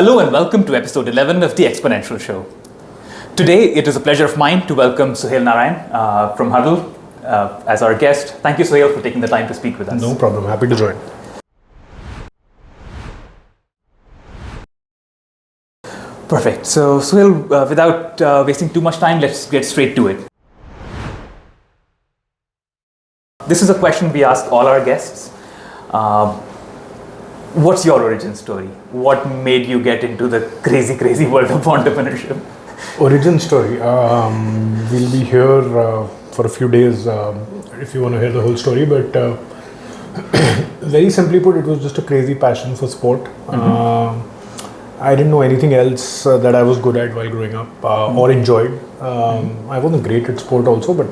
Hello and welcome to episode 11 of the Exponential Show. Today, it is a pleasure of mine to welcome Suhail Narain from Hudle as our guest. Thank you, Suhail, for taking the time to speak with us. No problem. Happy to join. Perfect. So, Suhail, without wasting too much time, let's get straight to it. This is a question we ask all our guests. What's your origin story? What made you get into the crazy world of entrepreneurship? Origin story. We'll be here for a few days if you want to hear the whole story. But very simply put, it was just a crazy passion for sport. I didn't know anything else that I was good at while growing up or enjoyed. I wasn't great at sport also, but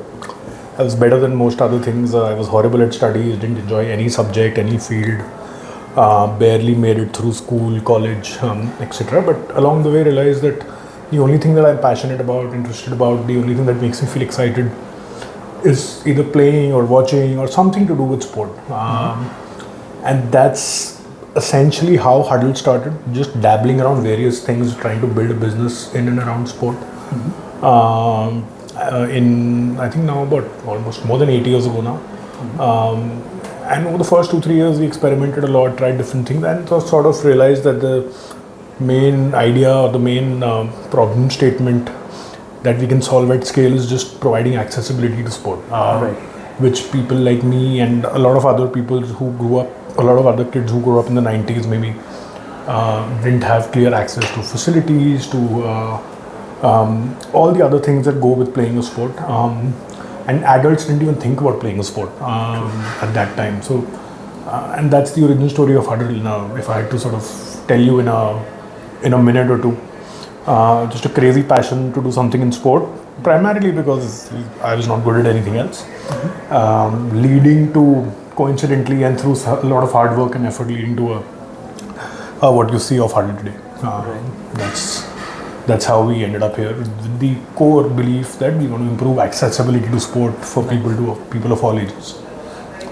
I was better than most other things. I was horrible at studies, didn't enjoy any subject, any field. Barely made it through school, college, etc. But along the way realized that the only thing that I'm passionate about, interested about, the only thing that makes me feel excited is either playing or watching or something to do with sport. And that's essentially how Hudle started, just dabbling around various things, trying to build a business in and around sport. In I think now about almost more than 8 years ago now. And over the first 2-3 years, we experimented a lot, tried different things, and sort of realized that the main idea or the main problem statement that we can solve at scale is just providing accessibility to sport, which people like me and a lot of other people who grew up, a lot of other kids who grew up in the 90s maybe didn't have clear access to facilities, to all the other things that go with playing a sport. And adults didn't even think about playing a sport at that time. So, and that's the origin story of Hudle. Now, if I had to sort of tell you in a minute or two, just a crazy passion to do something in sport, primarily because I was not good at anything else, leading to, coincidentally and through a lot of hard work and effort, leading to what you see of Hudle today. That's how we ended up here, with the core belief that we want to improve accessibility to sport for people of all ages.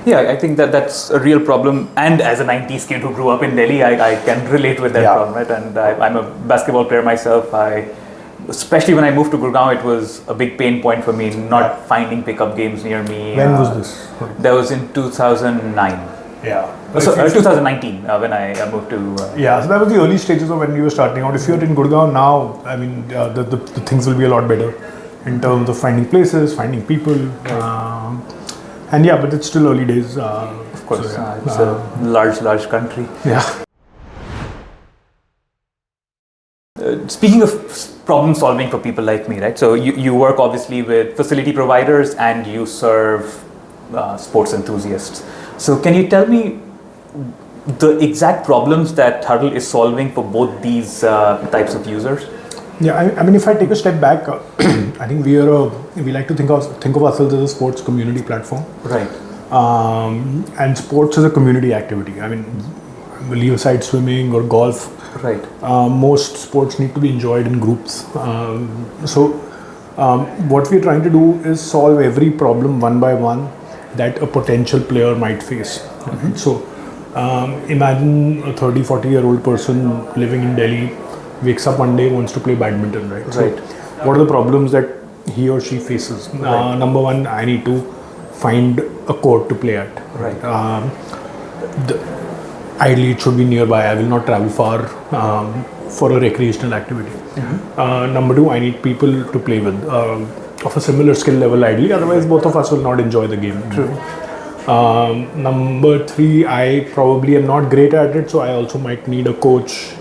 Yeah, I think that's a real problem. And as a 90s kid who grew up in Delhi, I can relate with that problem, right? And I'm a basketball player myself. Especially when I moved to Gurgaon, it was a big pain point for me, not finding pickup games near me. When was this? That was in 2009. Yeah. So 2019 when I moved to... Yeah, so that was the early stages of when you were starting out. If you're in Gurgaon now, I mean, the things will be a lot better in terms of finding places, finding people. And yeah, but it's still early days. Of course, so, it's a large country. Yeah. Speaking of problem solving for people like me, right? So you work obviously with facility providers and you serve sports enthusiasts. So can you tell me the exact problems that Hudle is solving for both these types of users? Yeah, I mean, if I take a step back, I think we like to think of ourselves as a sports community platform. Right. And sports is a community activity. I mean, leave aside swimming or golf. Right. Most sports need to be enjoyed in groups. So what we're trying to do is solve every problem one by one that a potential player might face. So imagine a 30-40-year-old person living in Delhi wakes up one day, wants to play badminton, right? So what are the problems that he or she faces? Number one, I need to find a court to play at. Right. Ideally, it should be nearby. I will not travel far for a recreational activity. Number two, I need people to play with of a similar skill level, ideally. Otherwise, both of us will not enjoy the game. True. Number three, I probably am not great at it, so I also might need a coach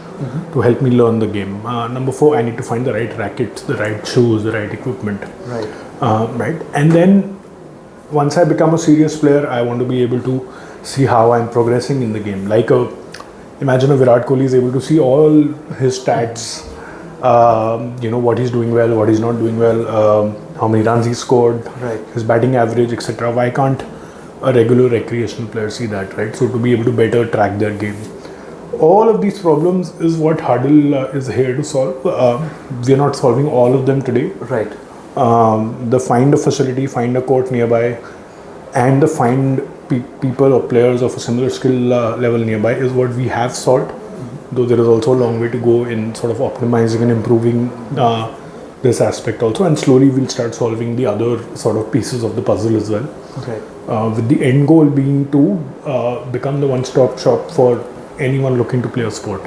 to help me learn the game. Number four, I need to find the right rackets, the right shoes, the right equipment. Right. Right. And then once I become a serious player, I want to be able to see how I'm progressing in the game. Like imagine a Virat Kohli is able to see all his stats, what he's doing well, what he's not doing well, how many runs he scored, his batting average, etc. Why can't a regular recreational player see that, right? So to be able to better track their game. All of these problems is what Hudle is here to solve. We are not solving all of them today. Right. The find a facility, find a court nearby, and the find people or players of a similar skill level nearby is what we have solved. though there is also a long way to go in sort of optimizing and improving this aspect also, and slowly we'll start solving the other sort of pieces of the puzzle as well. Okay. With the end goal being to become the one-stop shop for anyone looking to play a sport.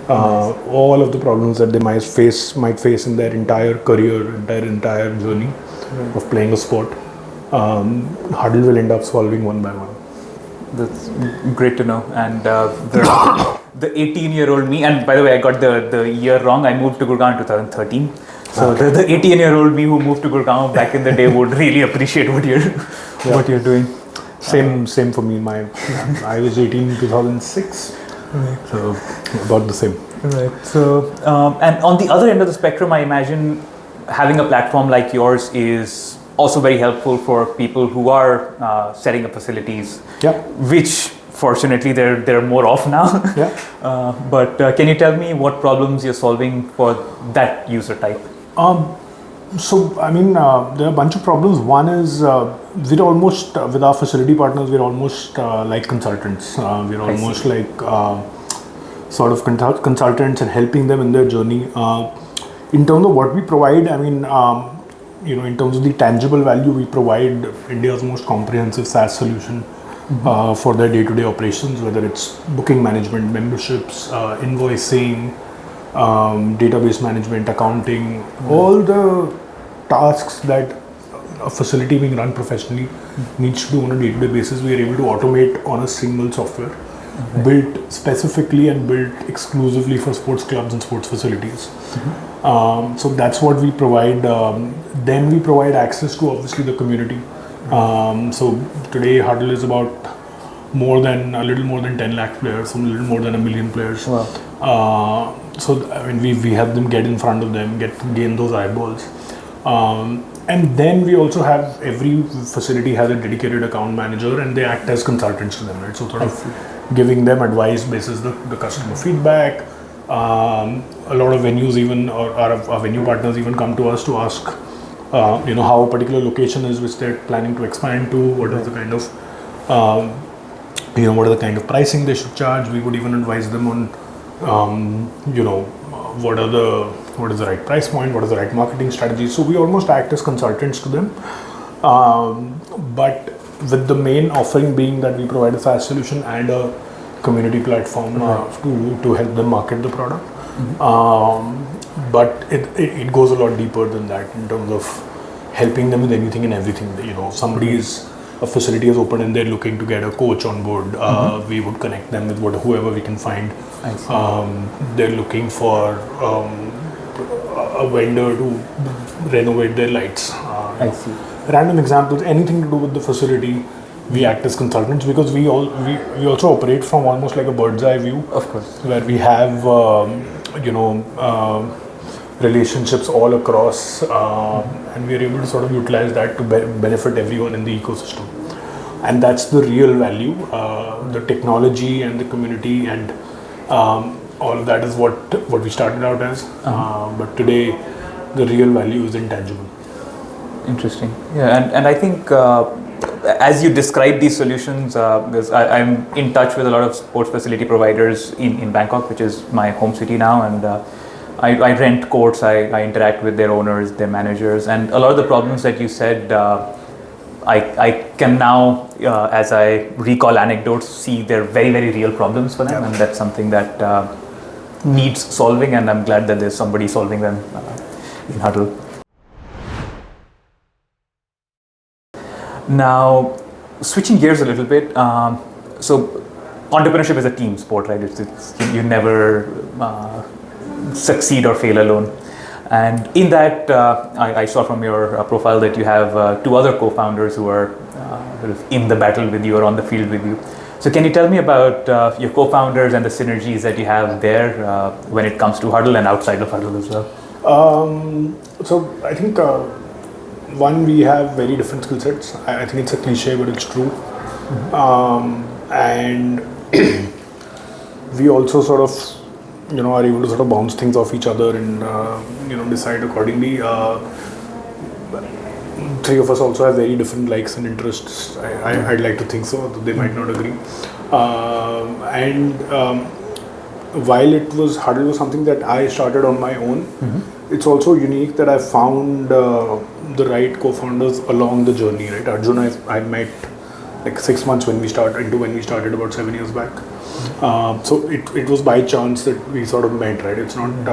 All of the problems that they might face in their entire career, entire journey of playing a sport, Hudle will end up solving one by one. That's great to know. And the 18-year-old me, and by the way, I got the year wrong. I moved to Gurgaon in 2013. So the 18-year-old me who moved to Gurgaon back in the day would really appreciate what you're doing. Same for me. I was 18 in 2006. Right. So about the same. Right. So and on the other end of the spectrum, I imagine having a platform like yours is also very helpful for people who are setting up facilities. Yeah. Which fortunately there are more of now. Yeah. But can you tell me what problems you're solving for that user type? So I mean, there are a bunch of problems. One is we're almost with our facility partners, we're almost like consultants. We're almost like sort of consultants and helping them in their journey. In terms of what we provide, I mean, in terms of the tangible value, we provide India's most comprehensive SaaS solution for their day-to-day operations, whether it's booking management, memberships, invoicing, database management, accounting, all the tasks that a facility being run professionally needs to do on a day-to-day basis. We are able to automate on a single software built specifically and built exclusively for sports clubs and sports facilities. So that's what we provide. Then we provide access to obviously the community. So today Hudle is about a little more than 10 lakh players, a little more than 1 million players. Wow. So I mean, we help them get in front of them, gain those eyeballs. And then we also have, every facility has a dedicated account manager and they act as consultants to them, right? So sort of giving them advice basis the customer feedback. A lot of venues even, or our venue partners even come to us to ask, how a particular location is which they're planning to expand to, what is the kind of, what are the kind of pricing they should charge. We would even advise them on, what is the right price point, what is the right marketing strategy. So we almost act as consultants to them. But with the main offering being that we provide a SaaS solution and a community platform to help them market the product. But it goes a lot deeper than that in terms of helping them with anything and everything. A facility is open and they're looking to get a coach on board. We would connect them with whoever we can find. They're looking for a vendor to renovate their lights. Random examples, anything to do with the facility, we act as consultants because we also operate from almost like a bird's eye view. Of course. Where we have relationships all across, and we are able to sort of utilize that to benefit everyone in the ecosystem. And that's the real value. The technology and the community and all of that is what we started out as. But today, the real value is intangible. Interesting. Yeah, and I think as you describe these solutions, because I'm in touch with a lot of sports facility providers in Bangkok, which is my home city now, and I rent courts, I interact with their owners, their managers, and a lot of the problems that you said, I can now, as I recall anecdotes, see they're very, very real problems for them, and that's something that needs solving, and I'm glad that there's somebody solving them in Hudle. Now, switching gears a little bit, so entrepreneurship is a team sport, right? You never succeed or fail alone. And in that, I saw from your profile that you have two other co-founders who are sort of in the battle with you or on the field with you. So can you tell me about your co-founders and the synergies that you have there when it comes to Hudle and outside of Hudle as well? So I think one, we have very different skill sets. I think it's a cliche, but it's true. And we also sort of, are able to sort of bounce things off each other and, decide accordingly. Three of us also have very different likes and interests. I'd like to think so, though they might not agree. while Hudle was something that I started on my own, it's also unique that I found the right co-founders along the journey, right? Arjun, I met like 6 months when we started about 7 years back. So it was by chance that we sort of met, right? It's not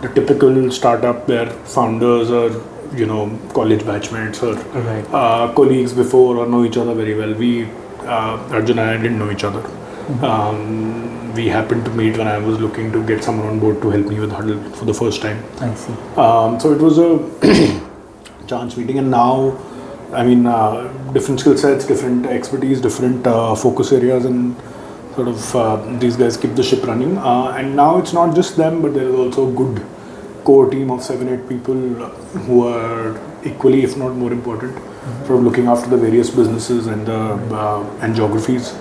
the typical startup where founders are, college batchmates or colleagues before or know each other very well. Arjun and I didn't know each other. We happened to meet when I was looking to get someone on board to help me with Hudle for the first time. I see. So it was a chance meeting, and now, different skill sets, different expertise, different focus areas, and sort of these guys keep the ship running. And now it's not just them, but there is also a good core team of 7-8 people who are equally, if not more important, sort of looking after the various businesses and geographies.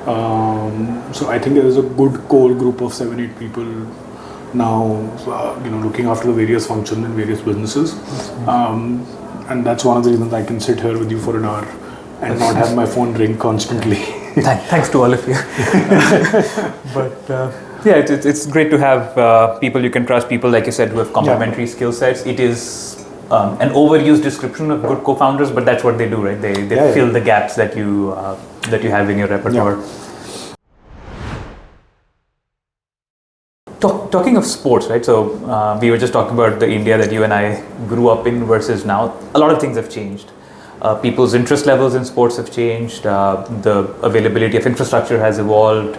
So I think there is a good core group of 7-8 people now, looking after the various functions and various businesses. And that's one of the reasons I can sit here with you for an hour and not have my phone ring constantly. Thanks to all of you. But it's great to have people you can trust, people like you said who have complementary skill sets. It is an overused description of good co-founders, but that's what they do, right? They fill the gaps that you have in your repertoire. Talking of sports, right? So we were just talking about the India that you and I grew up in versus now. A lot of things have changed. People's interest levels in sports have changed. The availability of infrastructure has evolved.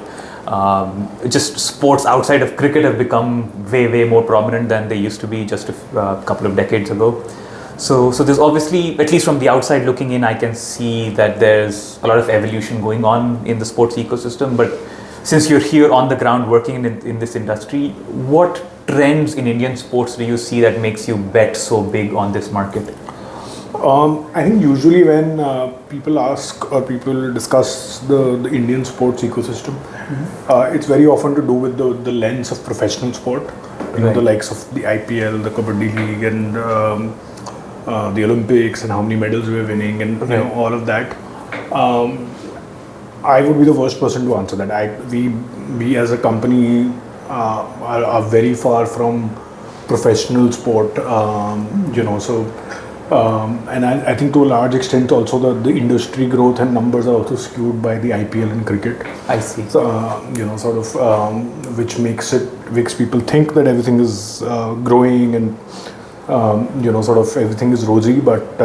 Just sports outside of cricket have become way more prominent than they used to be just a couple of decades ago. So there's obviously, at least from the outside looking in, I can see that there's a lot of evolution going on in the sports ecosystem. But since you're here on the ground working in this industry, what trends in Indian sports do you see that makes you bet so big on this market? I think usually when people ask or people discuss the Indian sports ecosystem, it's very often to do with the lens of professional sport. The likes of the IPL, the Kabaddi League, and the Olympics, and how many medals we're winning, and all of that. I would be the worst person to answer that. We as a company are very far from professional sport, and I think to a large extent also the industry growth and numbers are also skewed by the IPL and cricket. I see. So, which makes people think that everything is growing and, everything is rosy, but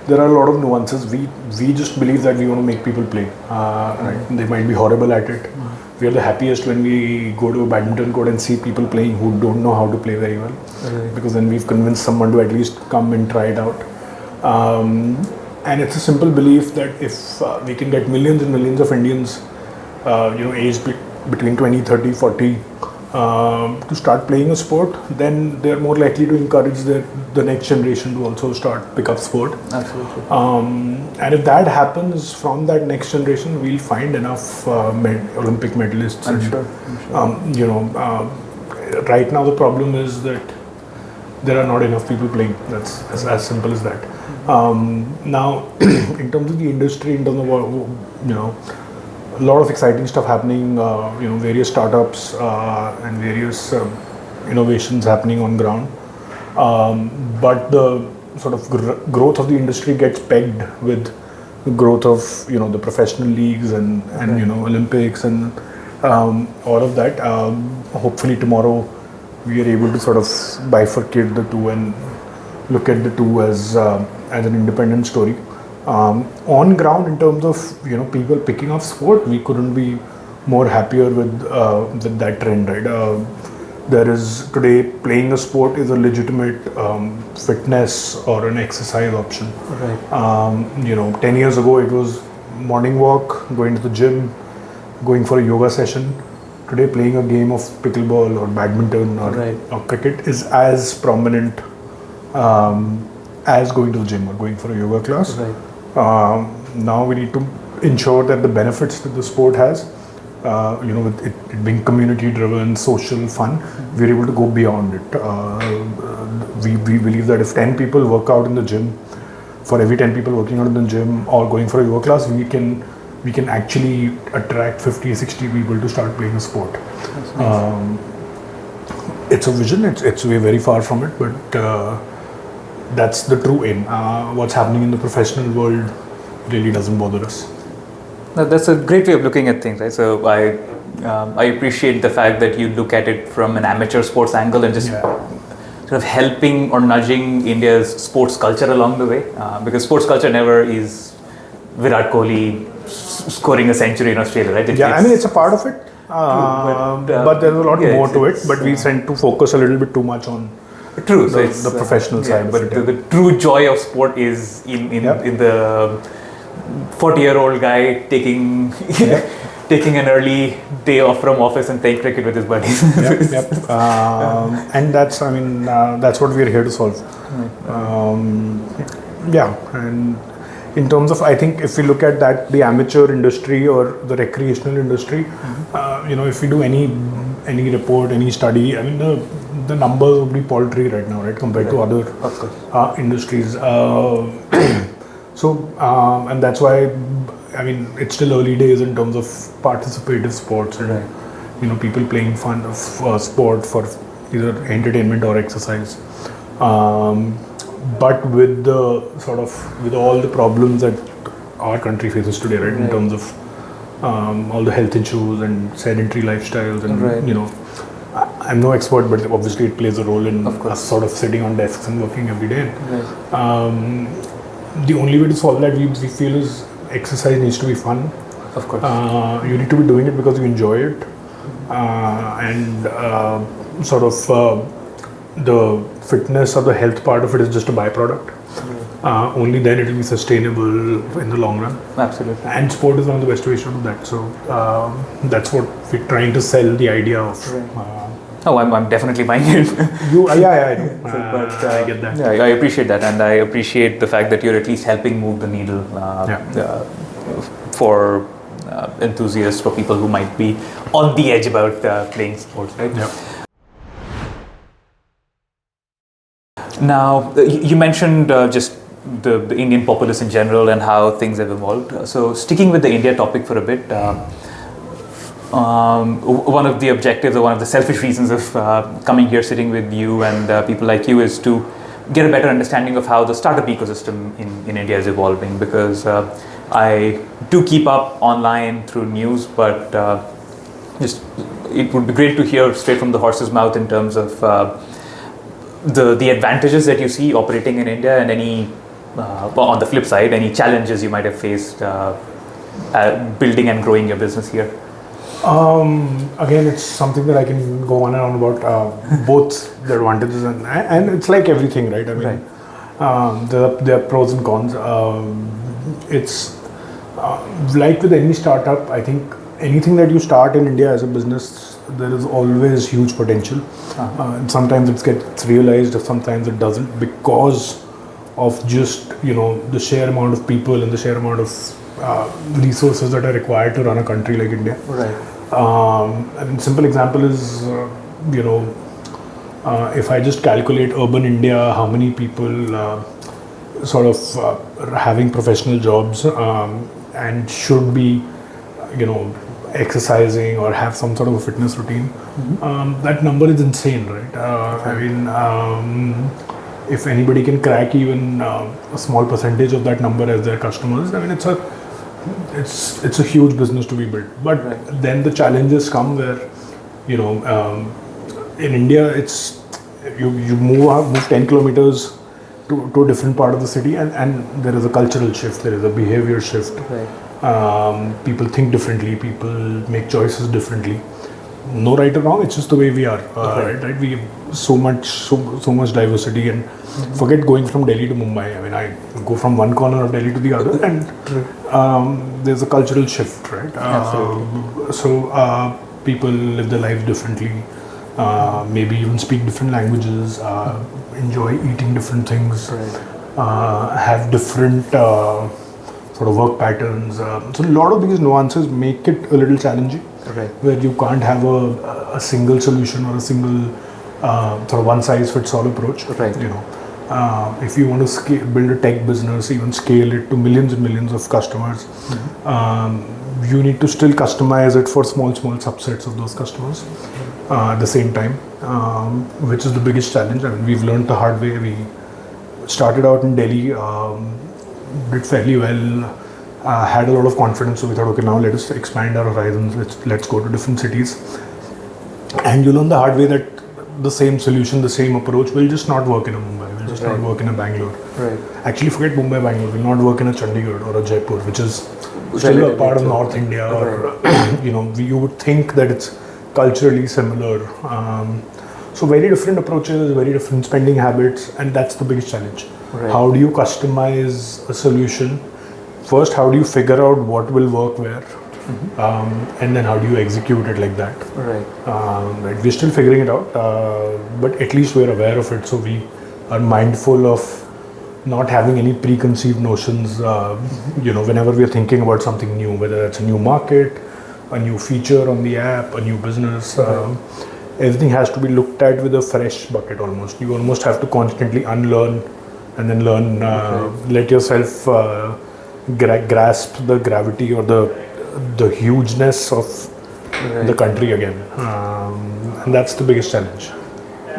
there are a lot of nuances. We just believe that we want to make people play. Right? They might be horrible at it. We are the happiest when we go to a badminton court and see people playing who don't know how to play very well, because then we've convinced someone to at least come and try it out. And it's a simple belief that if we can get millions and millions of Indians, aged between 20, 30, 40, to start playing a sport, then they're more likely to encourage the next generation to also pick up sport. Absolutely. And if that happens from that next generation, we'll find enough Olympic medalists. I'm sure. Right now the problem is that there are not enough people playing. That's as simple as that. Now, in terms of the industry, in terms of a lot of exciting stuff happening, various startups and various innovations happening on ground. But the sort of growth of the industry gets pegged with the growth of the professional leagues and Olympics and all of that. Hopefully tomorrow we are able to sort of bifurcate the two and look at the two as an independent story. On ground, in terms of people picking up sport, we couldn't be more happier with that trend, right? There is today playing a sport is a legitimate fitness or an exercise option. Right. 10 years ago it was morning walk, going to the gym, going for a yoga session. Today playing a game of pickleball or badminton or cricket is as prominent as going to the gym or going for a yoga class. Right. Now we need to ensure that the benefits that the sport has, with it being community driven, social, fun, we're able to go beyond it. We believe that if 10 people work out in the gym, for every 10 people working out in the gym or going for a yoga class, we can we can actually attract 50, 60 people to start playing a sport. That's nice. It's a vision. We're very far from it, but that's the true aim. What's happening in the professional world really doesn't bother us. Now, that's a great way of looking at things, right? So I appreciate the fact that you look at it from an amateur sports angle and just sort of helping or nudging India's sports culture along the way, because sports culture never is Virat Kohli scoring a century in Australia, right? It's a part of it, but there's a lot more to it. But we tend to focus a little bit too much on the professional side. But the true joy of sport is in the 40-year-old guy taking an early day off from office and playing cricket with his buddies. And that's what we're here to solve. And in terms of, I think if we look at that, the amateur industry or the recreational industry, if we do any report, any study, the numbers would be paltry right now, right, compared to other industries. And that's why, it's still early days in terms of participative sports and people playing fun of sport for either entertainment or exercise. But with all the problems that our country faces today, right, in terms of all the health issues and sedentary lifestyles, and I'm no expert, but obviously it plays a role in us sort of sitting on desks and working every day. The only way to solve that, we feel, is exercise needs to be fun. Of course. You need to be doing it because you enjoy it, and the fitness or the health part of it is just a byproduct. Only then it will be sustainable in the long run. Absolutely. And sport is one of the best ways to do that. So that's what we're trying to sell the idea of. I'm definitely buying it. I know. I get that. Yeah, I appreciate that, and I appreciate the fact that you're at least helping move the needle for enthusiasts, for people who might be on the edge about playing sports, right? Yeah. Now, you mentioned just the Indian populace in general and how things have evolved. So, sticking with the India topic for a bit, one of the objectives or one of the selfish reasons of coming here, sitting with you and people like you, is to get a better understanding of how the startup ecosystem in India is evolving, because I do keep up online through news, but it would be great to hear straight from the horse's mouth in terms of the advantages that you see operating in India, and any, on the flip side, any challenges you might have faced building and growing your business here. Again, it's something that I can go on and on about, both the advantages and it's like everything, right? There are pros and cons. It's like with any startup. I think anything that you start in India as a business, there is always huge potential. And sometimes it gets realized, or sometimes it doesn't, because of just the sheer amount of people and the sheer amount of resources that are required to run a country like India. Right. Simple example is, if I just calculate urban India, how many people having professional jobs and should be, exercising or have some sort of a fitness routine, that number is insane, right? If anybody can crack even a small percentage of that number as their customers, it's a huge business to be built. But then the challenges come where, in India, it's you move 10 kilometers to a different part of the city, and there is a cultural shift, there is a behavior shift. Right. People think differently, people make choices differently. No right or wrong, it's just the way we are. Right? We have so much diversity, and forget going from Delhi to Mumbai. I go from one corner of Delhi to the other, and there's a cultural shift, right? Absolutely. So people live their lives differently, maybe even speak different languages, enjoy eating different things, have different sort of work patterns. So a lot of these nuances make it a little challenging, where you can't have a single solution or a single sort of one size fits all approach. If you want to build a tech business, even scale it to millions and millions of customers, you need to still customize it for small subsets of those customers at the same time, which is the biggest challenge. I mean, we've learned the hard way. We started out in Delhi, did fairly well, had a lot of confidence, so we thought, okay, now let us expand our horizons, let's go to different cities. And you learn the hard way that the same solution, the same approach will just not work in a Mumbai, will just not work in a Bangalore. Right. Actually, forget Mumbai, Bangalore, will not work in a Chandigarh or a Jaipur, which is still a part of North India, or you would think that it's culturally similar. So very different approaches, very different spending habits, and that's the biggest challenge. Right. How do you customize a solution? First, how do you figure out what will work where? And then how do you execute it like that? Right. Right. We're still figuring it out, but at least we're aware of it, so we are mindful of not having any preconceived notions. Whenever we're thinking about something new, whether it's a new market, a new feature on the app, a new business, everything has to be looked at with a fresh bucket almost. You almost have to constantly unlearn and then learn. Let yourself grasp the gravity or the hugeness of the country again, and that's the biggest challenge.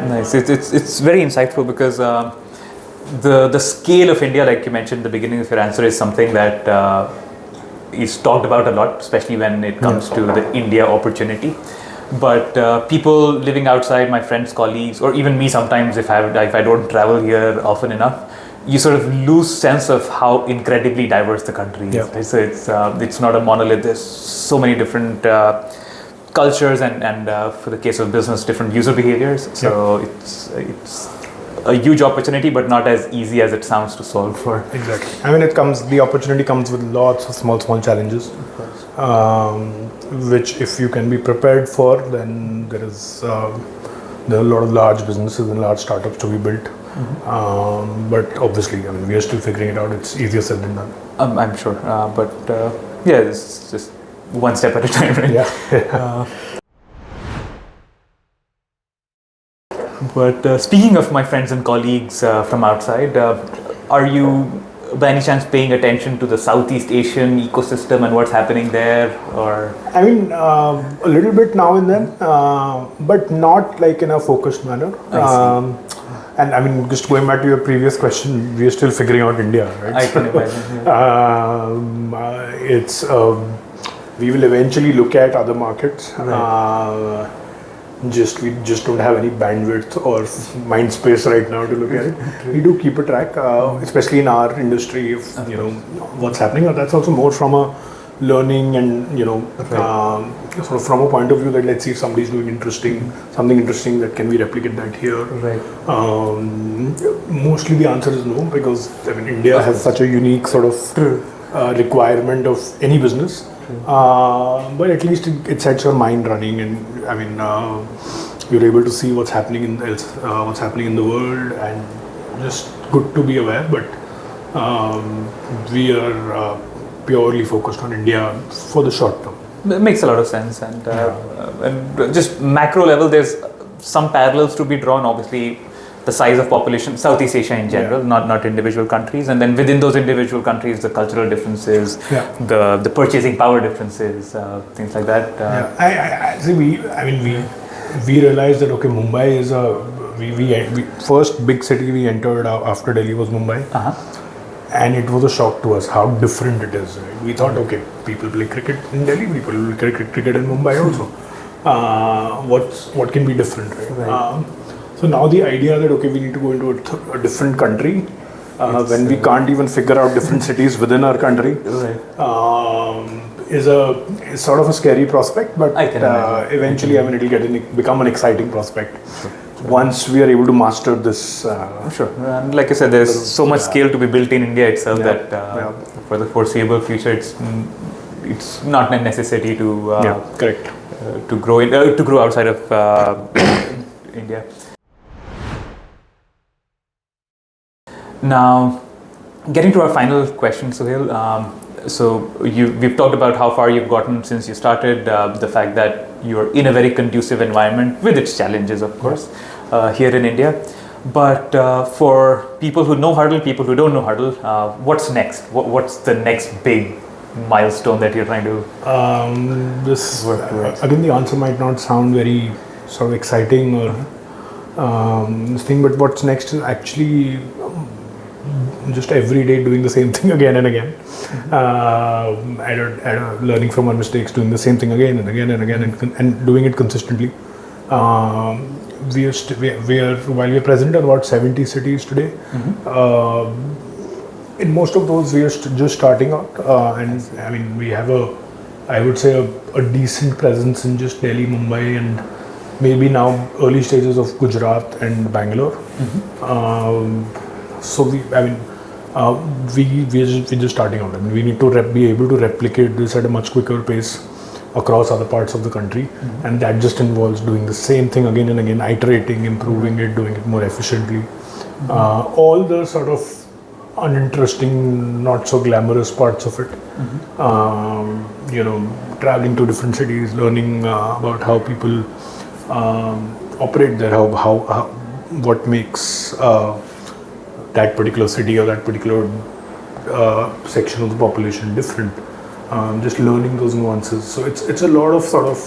Nice. It's very insightful because the scale of India, like you mentioned in the beginning of your answer, is something that is talked about a lot, especially when it comes to the India opportunity. But people living outside, my friends, colleagues, or even me sometimes, if I don't travel here often enough, you sort of lose sense of how incredibly diverse the country is. Yeah. So it's not a monolith. There's so many different cultures and for the case of business, different user behaviors. So it's a huge opportunity, but not as easy as it sounds to solve for. Exactly. I mean, the opportunity comes with lots of small challenges, which if you can be prepared for, then there are a lot of large businesses and large startups to be built. But obviously, I mean, we are still figuring it out. It's easier said than done. I'm sure, but it's just one step at a time, right? Yeah. But speaking of my friends and colleagues from outside, are you by any chance paying attention to the Southeast Asian ecosystem and what's happening there? Or I mean, a little bit now and then, but not like in a focused manner. And I mean, just going back to your previous question, we are still figuring out India, right? I can imagine. We will eventually look at other markets. Right. We just don't have any bandwidth or mind space right now to look at it. We do keep a track, especially in our industry, of what's happening. That's also more from a learning and sort of from a point of view that let's see if somebody's doing something interesting that can we replicate that here. Right. Mostly the answer is no, because I mean India has such a unique sort of requirement of any business. But at least it sets your mind running, and I mean you're able to see what's happening in the world, and just good to be aware. But we are purely focused on India for the short term. It makes a lot of sense, and just macro level, there's some parallels to be drawn. Obviously, the size of population, Southeast Asia in general, not individual countries, and then within those individual countries, the cultural differences, the purchasing power differences, things like that. I see. We realized that Mumbai is we first big city we entered after Delhi was Mumbai. And it was a shock to us how different it is. Right? We thought, people play cricket in Delhi, people will play cricket in Mumbai also. What can be different, right? So now the idea that we need to go into a different country when we can't even figure out different cities within our country is sort of a scary prospect. But eventually, I mean, it'll become an exciting prospect. Once we are able to master this. Sure. And like I said, there's so much scale to be built in India itself that for the foreseeable future, it's not a necessity to correct to grow outside of India. Now, getting to our final question, Suhail. So we've talked about how far you've gotten since you started, the fact that you're in a very conducive environment with its challenges, of course, here in India. But for people who know Hudle, people who don't know Hudle, what's next? What's the next big milestone that you're trying to This work towards? again, the answer might not sound very sort of exciting or this thing, but what's next is actually just every day doing the same thing again and again. Learning from our mistakes, doing the same thing again and again and again, and doing it consistently. While we are present in about 70 cities today. In most of those, we are just starting out, and I mean, we have I would say a decent presence in just Delhi, Mumbai, and maybe now early stages of Gujarat and Bangalore. So we're just starting out. I mean, we need to be able to replicate this at a much quicker pace across other parts of the country, and that just involves doing the same thing again and again, iterating, improving it, doing it more efficiently. All the sort of uninteresting, not so glamorous parts of it. Traveling to different cities, learning about how people operate there, how what makes that particular city or that particular section of the population different. Just learning those nuances. So it's a lot of sort of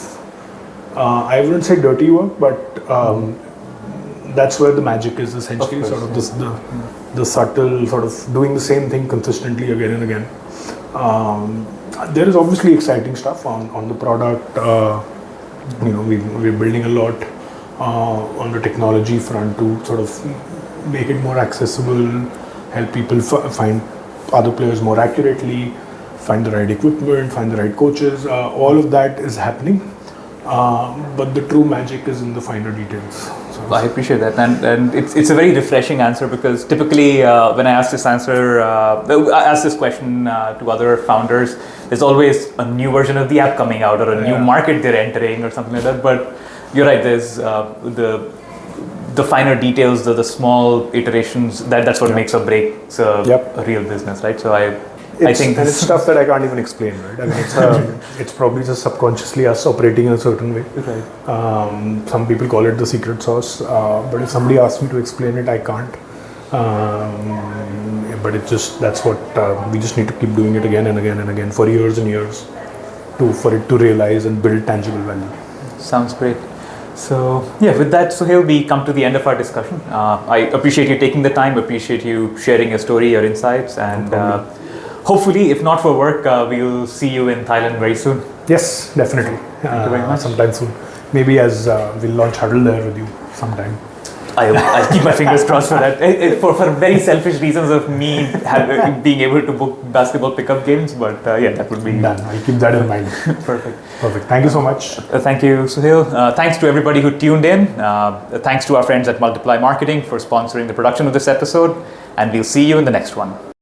I wouldn't say dirty work, but that's where the magic is essentially. Of course, sort of the subtle sort of doing the same thing consistently again and again. There is obviously exciting stuff on the product. We're building a lot on the technology front to sort of make it more accessible, help people find other players more accurately, find the right equipment, find the right coaches. All of that is happening, but the true magic is in the finer details. So I appreciate that, and it's a very refreshing answer, because typically when I ask this question to other founders, there's always a new version of the app coming out or a new market they're entering or something like that. But you're right, there's the finer details, the small iterations, that's what makes or breaks a real business, right? So I think it's stuff that I can't even explain, right? I mean, it's probably just subconsciously us operating in a certain way. Right. Some people call it the secret sauce, but if somebody asks me to explain it, I can't. But that's what we just need to keep doing it again and again and again for years and years for it to realize and build tangible value. Sounds great. So with that, Suhail, we come to the end of our discussion. I appreciate you taking the time, appreciate you sharing your story, your insights, and hopefully, if not for work, we'll see you in Thailand very soon. Yes, definitely. Thank you very much. Sometime soon. Maybe as we'll launch Hudle there with you sometime. I'll keep my fingers crossed for that. For very selfish reasons of me being able to book basketball pickup games, but that would be done. I'll keep that in mind. Perfect. Thank you so much. Thank you, Suhail. Thanks to everybody who tuned in. Thanks to our friends at Multiply Marketing for sponsoring the production of this episode, and we'll see you in the next one.